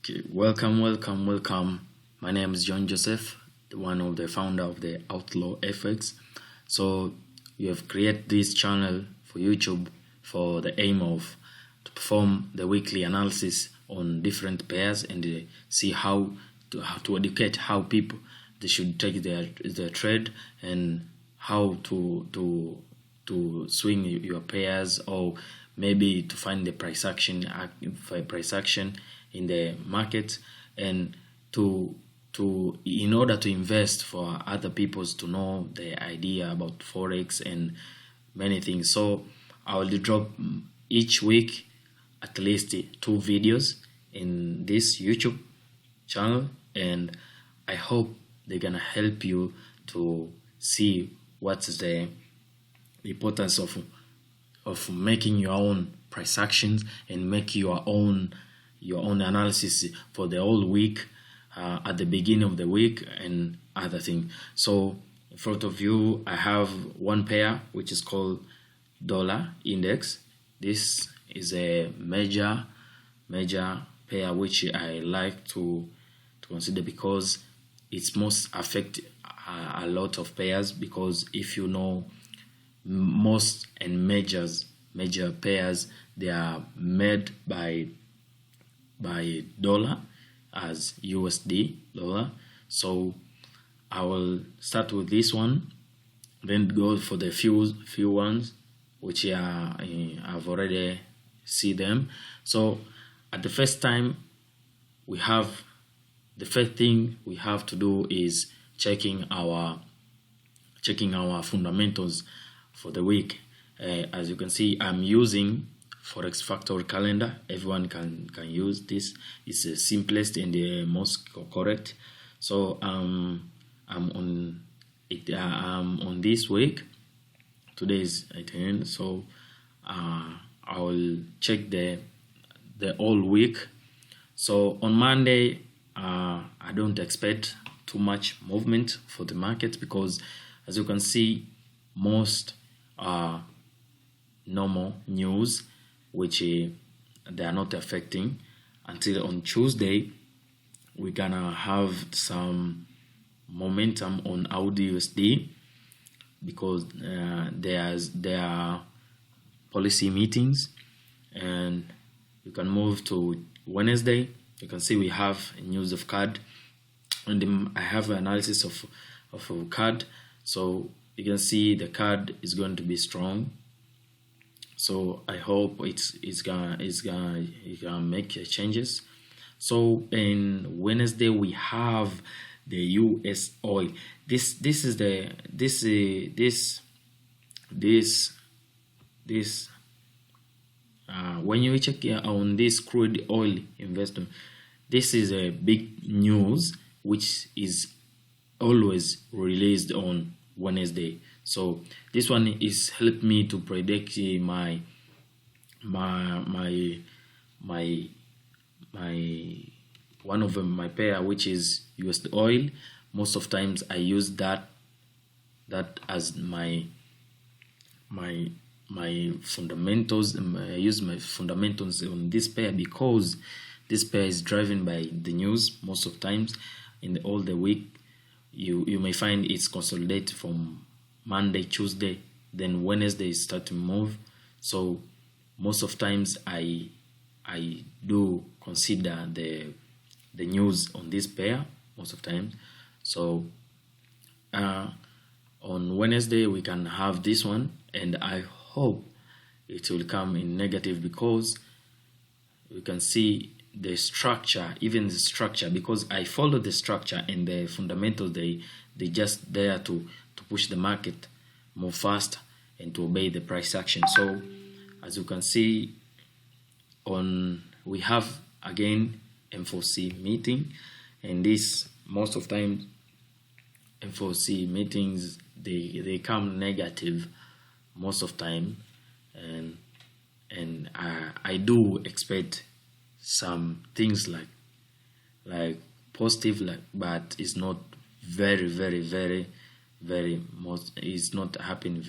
Okay, welcome. My name is John Joseph, one of the founder of the outlaw.fx. So we have created this channel for YouTube for the aim of to perform the weekly analysis on different pairs and see how to educate how people they should take their trade and how to swing your pairs, or maybe to find the price action in the market, and in order to invest for other peoples to know the idea about forex and many things. So I will drop each week at least 2 videos in this YouTube channel, and I hope they're gonna help you to see what's the importance of making your own price actions and make your own analysis for the whole week, at the beginning of the week and other things. So in front of you I have one pair which is called dollar index. This is a major pair which I like to consider because it's most affect a lot of pairs, because if you know most and major pairs, they are made by dollar as USD dollar. So I will start with this one, then go for the few ones which I've already see them. So at the first thing we have to do is checking our fundamentals for the week. As you can see, I'm using Forex Factory calendar. Everyone can use this. It's the simplest and the most correct. So I'm on this week. Today is 18, so I will check the whole week. So on Monday, I don't expect too much movement for the market, because as you can see, most normal news which they are not affecting until on Tuesday. We're gonna have some momentum on AUD/USD because there are policy meetings, and you can move to Wednesday. You can see we have news of CAD, and I have an analysis of a CAD. So you can see the CAD is going to be strong. So I hope it's gonna make changes. So in Wednesday we have the US oil. When you check on this crude oil investment, this is a big news which is always released on Wednesday. So this one is helped me to predict my one of my pair, which is US oil. Most of times I use that as my fundamentals. I use my fundamentals on this pair because this pair is driven by the news. Most of times in all the week, you may find it's consolidated from Monday, Tuesday, then Wednesday start to move. So most of times I do consider the news on this pair most of times. So on Wednesday we can have this one, and I hope it will come in negative, because we can see the structure, because I follow the structure and the fundamentals. They just there to push the market more fast and to obey the price action. So as you can see, we have again M4C meeting, and this most of time M4C meetings they come negative most of time, and I do expect some things like positive, but it's not very most. It's not happening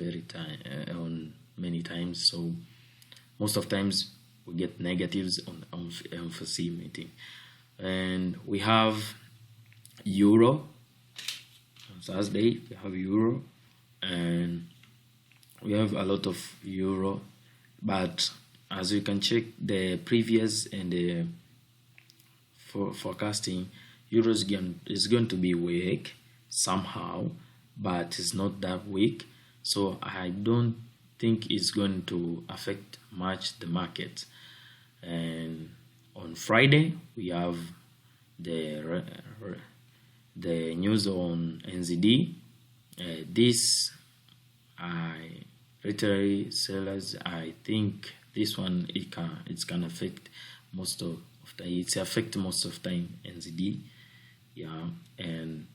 on many times. So most of times we get negatives on M4C meeting. And we have euro on Thursday. We have euro, and we have a lot of euro, but as you can check the previous and the forecasting, euro is going to be weak somehow, but it's not that weak, so I don't think it's going to affect much the market. And on Friday we have the news on NZD. This retail sellers, I think this one it can affect most of the time NZD. Yeah, and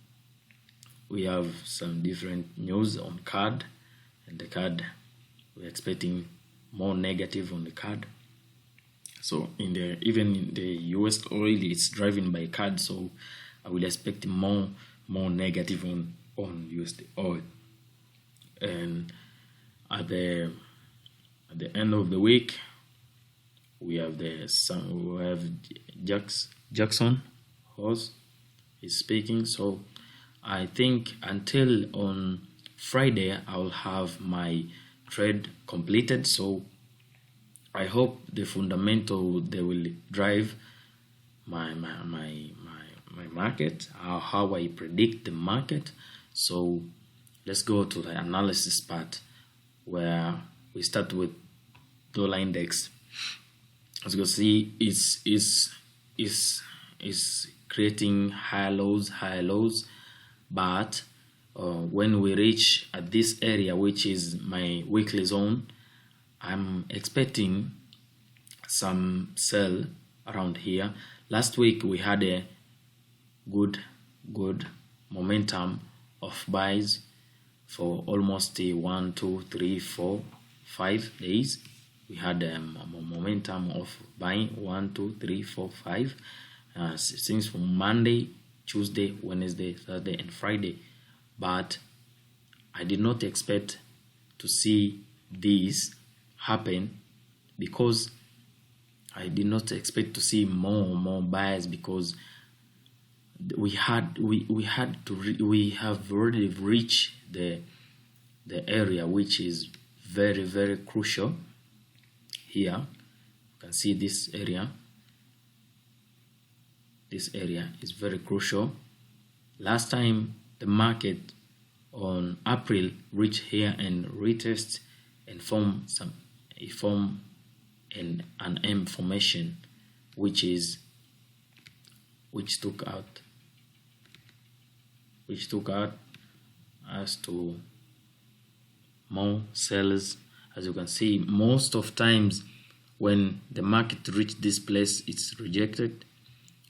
we have some different news on CAD, and the CAD we're expecting more negative on the CAD. So even in the US oil, it's driven by CAD, so I will expect more negative on USD oil. And at the end of the week, we have Jackson Horse is speaking. So I think until on Friday I'll have my trade completed. So I hope the fundamental they will drive my market, how I predict the market. So let's go to the analysis part, where we start with dollar index. As you can see, is creating higher lows, but when we reach at this area, which is my weekly zone, I'm expecting some sell around here. Last week we had a good momentum of buys for almost 1, 2, 3, 4, 5 days. We had a momentum of buying 1, 2, 3, 4, 5 since from Monday, Tuesday, Wednesday, Thursday, and Friday. But I did not expect to see this happen, because I did not expect to see more buyers, because we have already reached the area which is very crucial. Here you can see this area is very crucial. Last time the market on April reached here and retest and form an M formation, which took out as to more sellers. As you can see, most of times when the market reaches this place, it's rejected,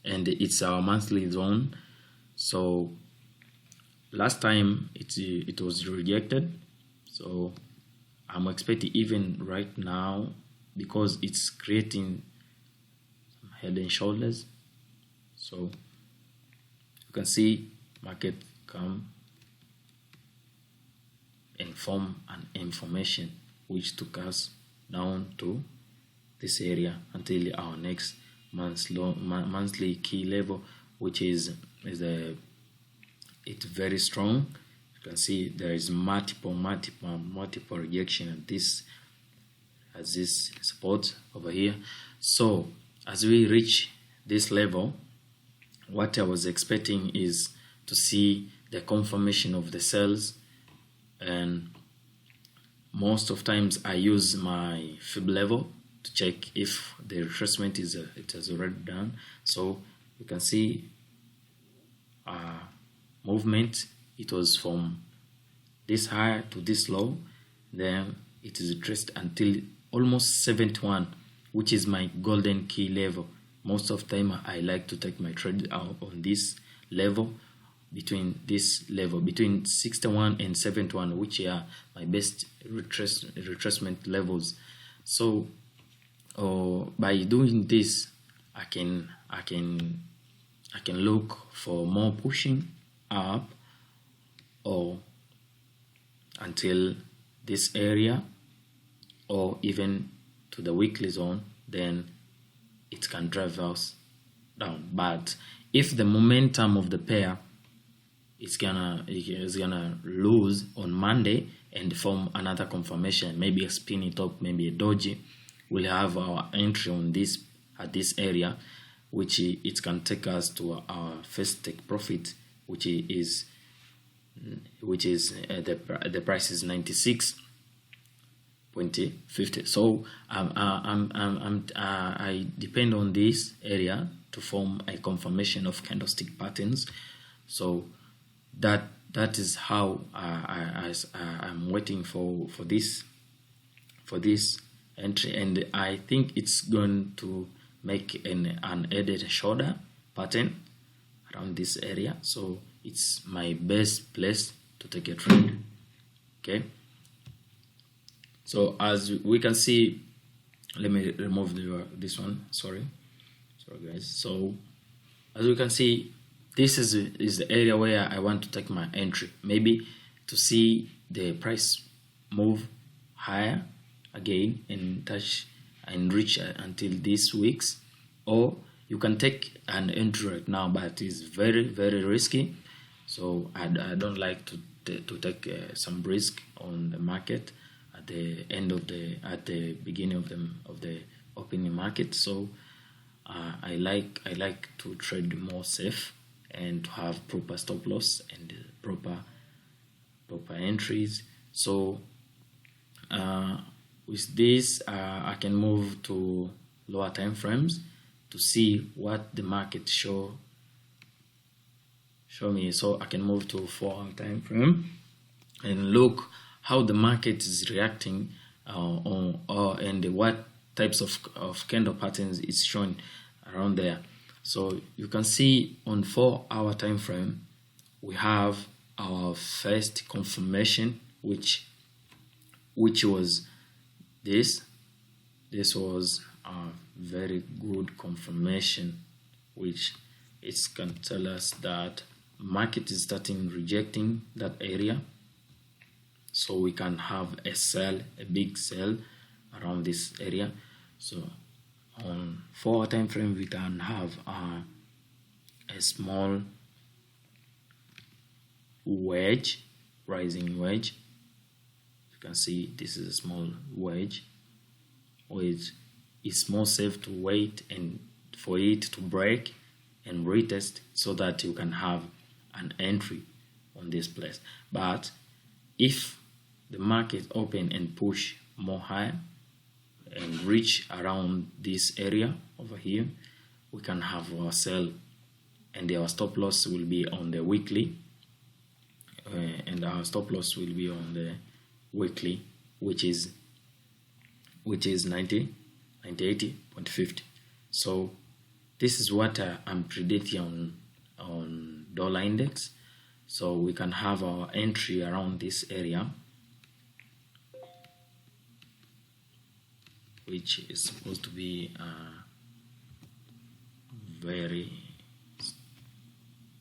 and it's our monthly zone. So last time it was rejected, so I'm expecting even right now, because it's creating some head and shoulders. So you can see market come and form an M formation, which took us down to this area until our next monthly key level, which is it's very strong. You can see there is multiple rejection at this support over here. So as we reach this level, what I was expecting is to see the confirmation of the sells, and most of times I use my fib level to check if the retracement it has already done. So you can see movement. It was from this high to this low, then it is retraced until almost 71, which is my golden key level. Most of the time I like to take my trade out on this level, between 61 and 71, which are my best retracement levels. So by doing this, I can look for more pushing up or until this area, or even to the weekly zone, then it can drive us down. But if the momentum of the pair is gonna lose on Monday and form another confirmation, maybe a spinny top, maybe a doji, we'll have our entry on this at this area, which it can take us to our first take profit, which is the price is 96.50. So I depend on this area to form a confirmation of candlestick patterns. So that is how I'm waiting for this entry, and I think it's going to make an added shoulder pattern around this area. So it's my best place to take a trade. Okay, so as we can see, let me remove this one, sorry guys. So as we can see, this is the area where I want to take my entry, maybe to see the price move higher again and touch and reach until this week's, or you can take an entry right now, but it's very, very risky. So I don't like to take some risk on the market at the beginning of the opening market. So I like to trade more safe and to have proper stop loss and proper entries. So with this, I can move to lower time frames to see what the market show me. So I can move to 4-hour time frame and look how the market is reacting and what types of candle patterns it's showing around there. So you can see on 4-hour time frame we have our first confirmation, which was this was a very good confirmation, which it can tell us that market is starting rejecting that area, so we can have a big sell around this area. So on 4-hour time frame we can have a small wedge, rising wedge. You can see this is a small wedge, which is more safe to wait and for it to break and retest, so that you can have an entry on this place. But if the market open and push more higher and reach around this area over here, we can have our sell, and our stop loss will be on the weekly, and our stop loss will be on the weekly, which is 90.50. So this is what I'm predicting on dollar index. So we can have our entry around this area, which is supposed to be very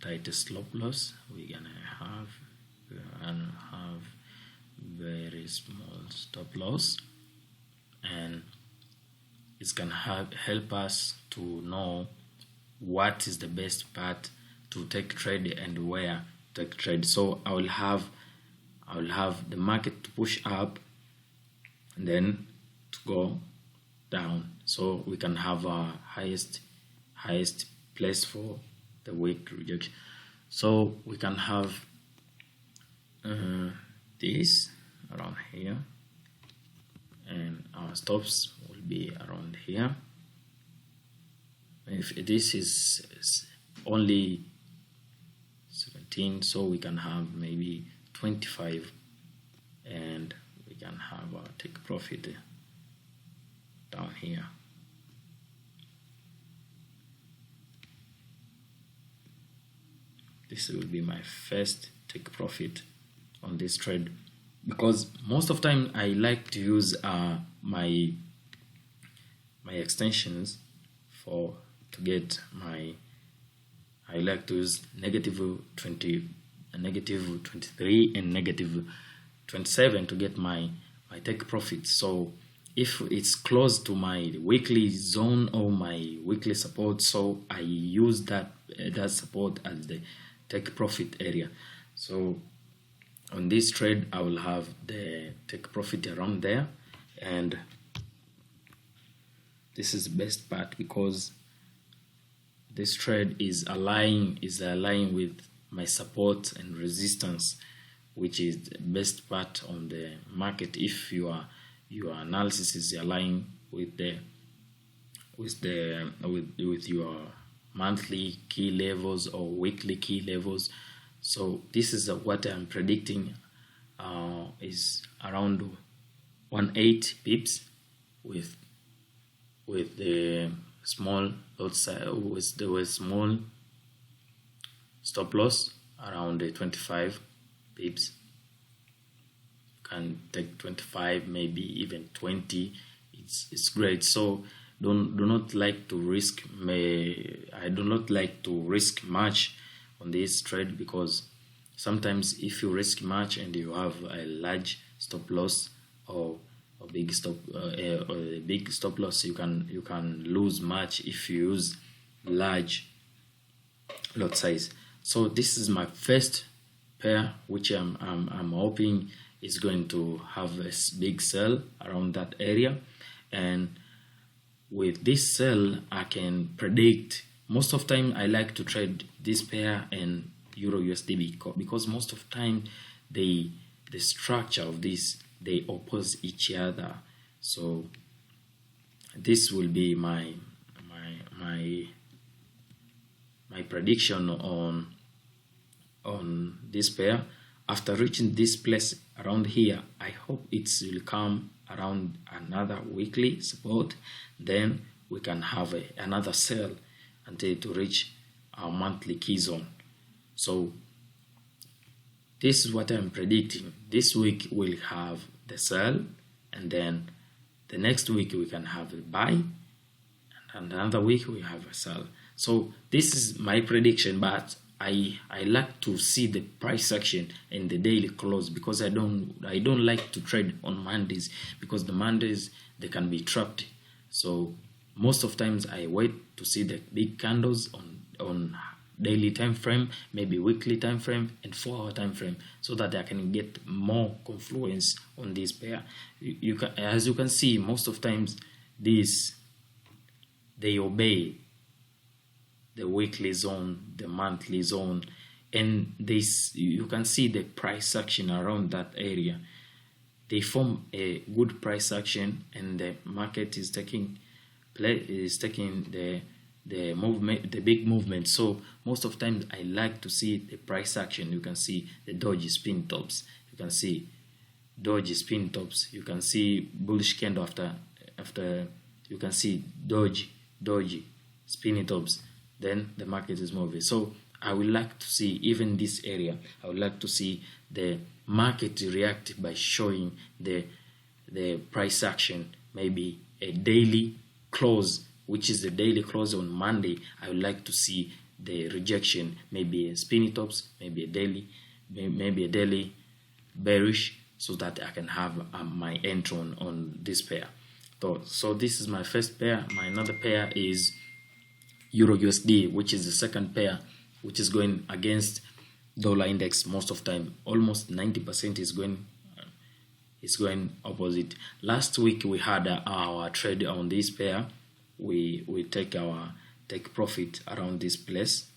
tight stop loss. We're gonna have very small stop loss, and it's gonna help us to know what is the best path to take trade and where to take trade. So I will have the market to push up and then to go down, so we can have our highest place for the week rejection. So we can have this around here, and our stops will be around here. If this is only 17, so we can have maybe 25, and we can have our take profit down here. This will be my first take profit on this trade, because most of the time I like to use my extensions to get my, I like to use negative 20, negative 23 and negative 27 to get my take profit. So if it's close to my weekly zone or my weekly support, so I use that support as the take profit area. So on this trade I will have the take profit around there, and this is the best part because this trade is aligning with my support and resistance, which is the best part on the market. If your analysis is aligning with your monthly key levels or weekly key levels. So this is what I'm predicting is around 180 pips with the small outside with the small stop loss around the 25 pips. Can take 25, maybe even 20. It's great. So do not like to risk. I do not like to risk much on this trade, because sometimes if you risk much and you have a large stop loss or a big stop loss, you can lose much if you use large lot size. So this is my first pair, which I'm hoping is going to have a big sell around that area. And with this sell, I can predict. Most of the time I like to trade this pair and Euro USD because most of the time the structure of this, they oppose each other. So this will be my prediction on this pair. After reaching this place around here, I hope it will come around another weekly support. Then we can have another sell until to reach our monthly key zone. So this is what I'm predicting. This week we'll have the sell, and then the next week we can have a buy, and another week we have a sell. So this is my prediction, but I like to see the price action in the daily close, because I don't like to trade on Mondays, because the Mondays they can be trapped. So most of times I wait to see the big candles on daily time frame, maybe weekly time frame and 4-hour time frame, so that I can get more confluence on this pair. You can, as you can see, most of times they obey the weekly zone, the monthly zone, and you can see the price action around that area. They form a good price action, and the market is taking the movement, the big movement. So most of times I like to see the price action. You can see the dodgy spin tops, you can see dodgy spin tops, you can see bullish candle after you can see dodgy spinny tops. Then the market is moving. So I would like to see, even this area, I would like to see the market react by showing the price action, maybe a daily close, which is the daily close on Monday. I would like to see the rejection, maybe a spinny tops, maybe a daily bearish, so that I can have my entry on this pair. So this is my first pair. My another pair is Euro USD, which is the second pair, which is going against dollar index most of time. Almost 90% is going opposite. Last week we had our trade on this pair. We take profit around this place,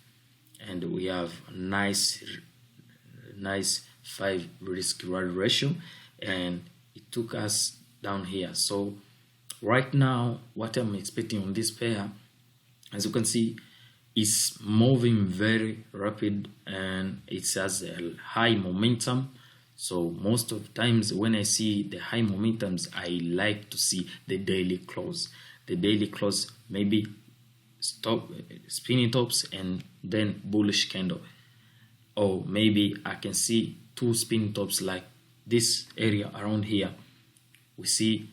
and we have nice 5 risk reward ratio, and it took us down here. So right now what I'm expecting on this pair, as you can see, is moving very rapid, and it has a high momentum. So most of the times when I see the high momentums, I like to see the daily close. The daily close, maybe stop spinning tops and then bullish candle, or maybe I can see 2 spinning tops like this area around here. We see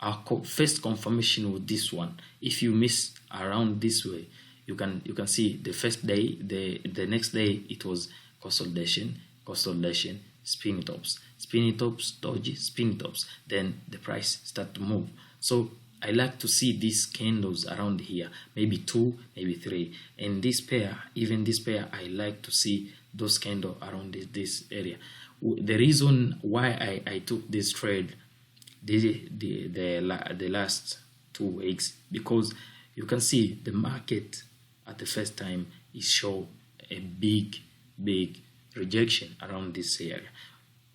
our first confirmation with this one. If you miss around this way, you can see the first day, the next day it was consolidation, spinning tops. spinny tops, dodgy, spinny tops, then the price start to move. So I like to see these candles around here, maybe 2, maybe 3. And this pair, even this pair, I like to see those candles around this area. The reason why I took this trade the last 2 weeks, because you can see the market at the first time is show a big rejection around this area,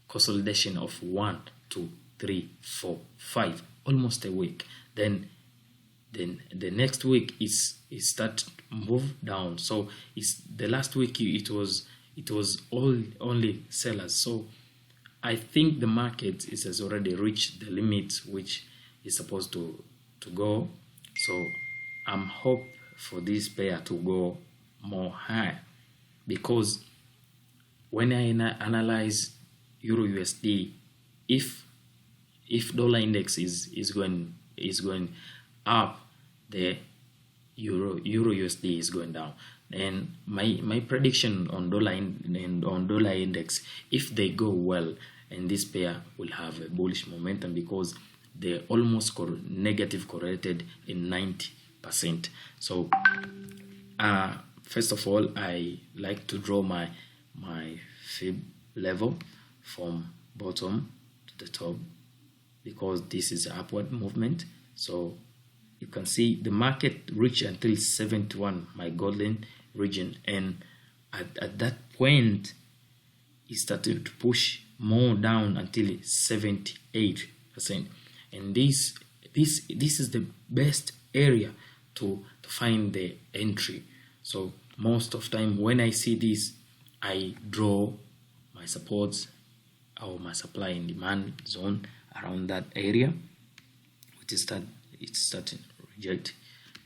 consolidation of 1, 2, 3, 4, 5, almost a week. Then the next week is start move down. So it's the last week it was only sellers. So I think the market has already reached the limit which is supposed to go. So I'm hope for this pair to go more high, because when I analyze Euro USD, if dollar index is going up, the Euro USD is going down. And my prediction on dollar index, if they go well, and this pair will have a bullish momentum, because they almost negative correlated in 90%. So first of all, I like to draw my fib level from bottom to the top, because this is upward movement. So you can see the market reached until 71, my golden region, and at that point it started to push more down until 78%. And this is the best area to find the entry. So most of time when I see this, I draw my supports or my supply and demand zone around that area, which is that it's starting to reject,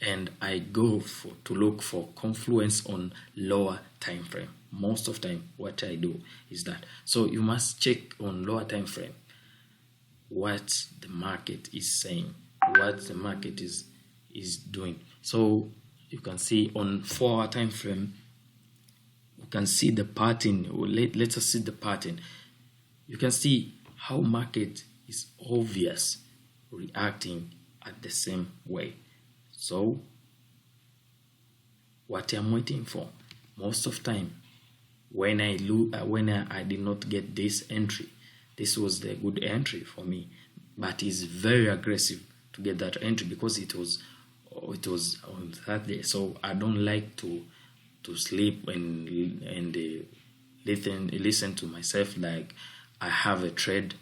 and I go to look for confluence on lower time frame. Most of time what I do is that. So you must check on lower time frame what the market is saying, what the market is doing. So you can see on 4-hour time frame, you can see the pattern. Let us see the pattern. You can see how market is obvious reacting at the same way. So what I'm waiting for, most of time when I did not get this entry, this was the good entry for me, but it's very aggressive to get that entry, because it was on Saturday. So I don't like to sleep and listen to myself like I have a trade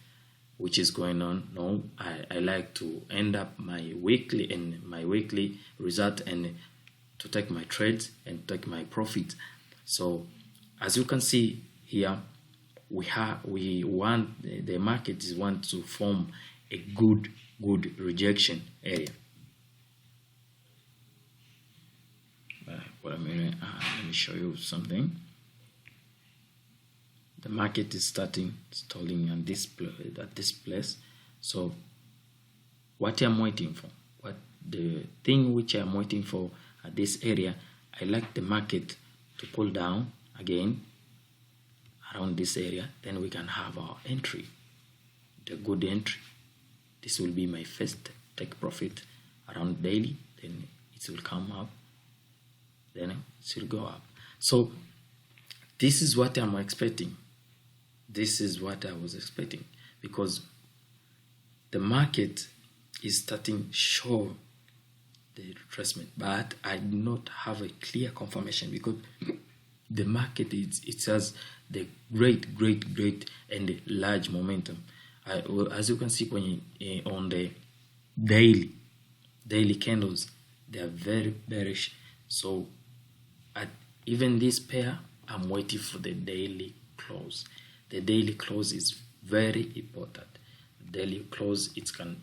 which is going on. No, I like to end up my weekly result and to take my trades and take my profit. So as you can see here, we want the market want to form a good rejection area. Let me show you something. The market is stalling at this place. So what I'm waiting for, the thing which I'm waiting for at this area, I like the market to pull down again around this area, then we can have our entry, the good entry. This will be my first take profit around daily, then it will come up, then it will go up. So this is what I'm expecting. This is what I was expecting, because the market is starting to show the retracement, but I do not have a clear confirmation, because the market it has the great and large momentum. As you can see on the daily candles, they are very bearish. So even this pair, I'm waiting for the daily close. The daily close is very important. The daily close it can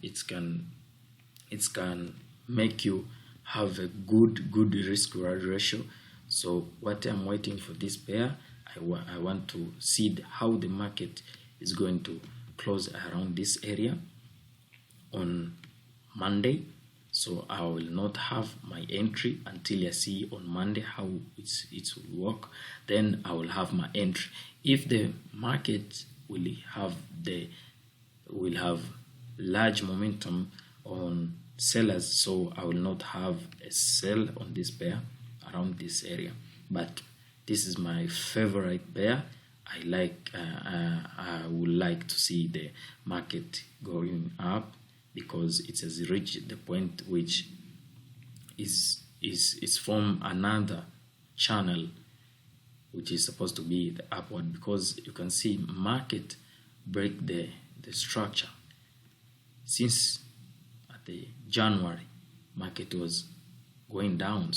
make you have a good risk reward ratio. So what I'm waiting for this pair, I want to see how the market is going to close around this area on Monday. So I will not have my entry until I see on Monday how it will work. Then I will have my entry. If the market will have large momentum on sellers, so I will not have a sell on this pair around this area. But this is my favorite pair. I would like to see the market going up because it has reached the point which is from another channel which is supposed to be the upward, because you can see market break the structure. Since at the January market was going down,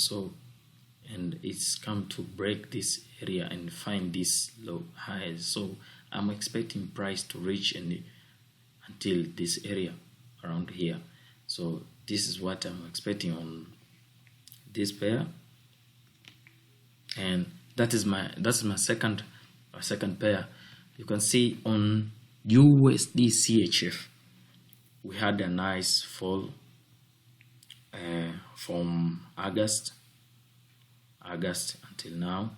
and it's come to break this area and find this low highs, so I'm expecting price to reach until this area around here. So this is what I'm expecting on this pair, and that's my second pair. You can see on USDCHF we had a nice fall from August until now,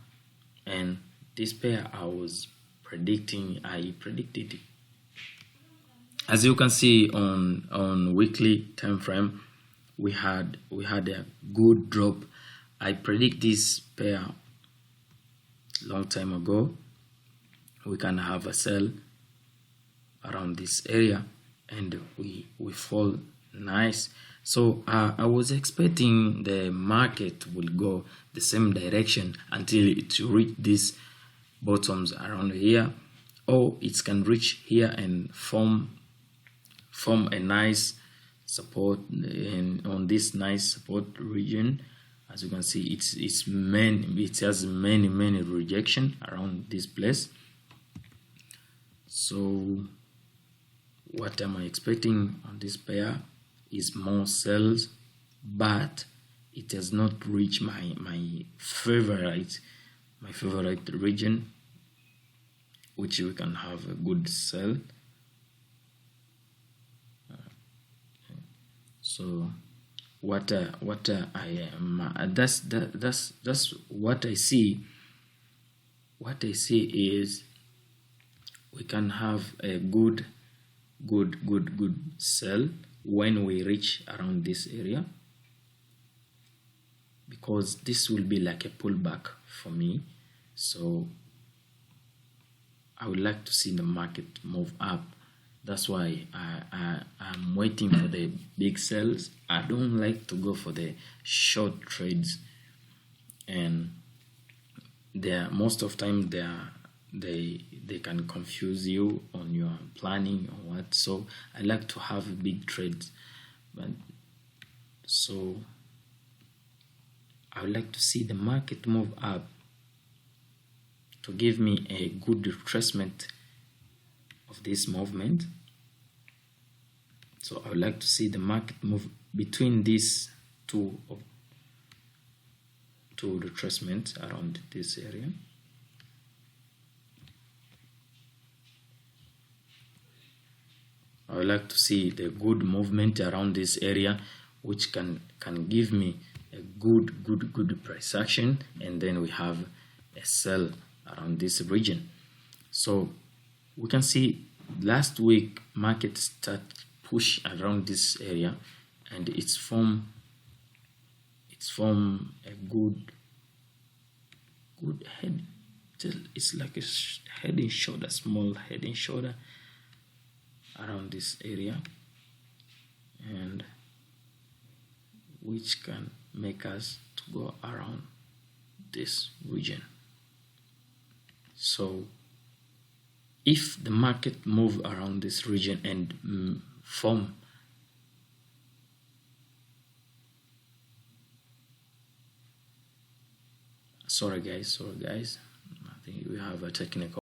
and this pair I predicted it. As you can see on weekly time frame, we had a good drop. I predict this pair long time ago. We can have a sell around this area and we fall nice. So I was expecting the market will go the same direction until it reach these bottoms around here, or it can reach here and form a nice support on this nice support region. As you can see, it has many rejection around this place. So what am I expecting on this pair is more sells, but it has not reached my favorite region, which we can have a good sell. So what I am, that's what I see. What I see is we can have a good sell when we reach around this area, because this will be like a pullback for me. So I would like to see the market move up. That's why I'm waiting for the big sells. I don't like to go for the short trades, and most of time they can confuse you on your planning or what. So I like to have big trades, but so I would like to see the market move up to give me a good retracement of this movement. So I would like to see the market move between these two retracements around this area. I would like to see the good movement around this area, which can give me a good price action, and then we have a sell around this region. So we can see last week market start push around this area, and it's form a good head. It's like a head and shoulder, small head and shoulder around this area, and which can make us to go around this region. So if the market move around this region and form sorry guys, I think we have a technical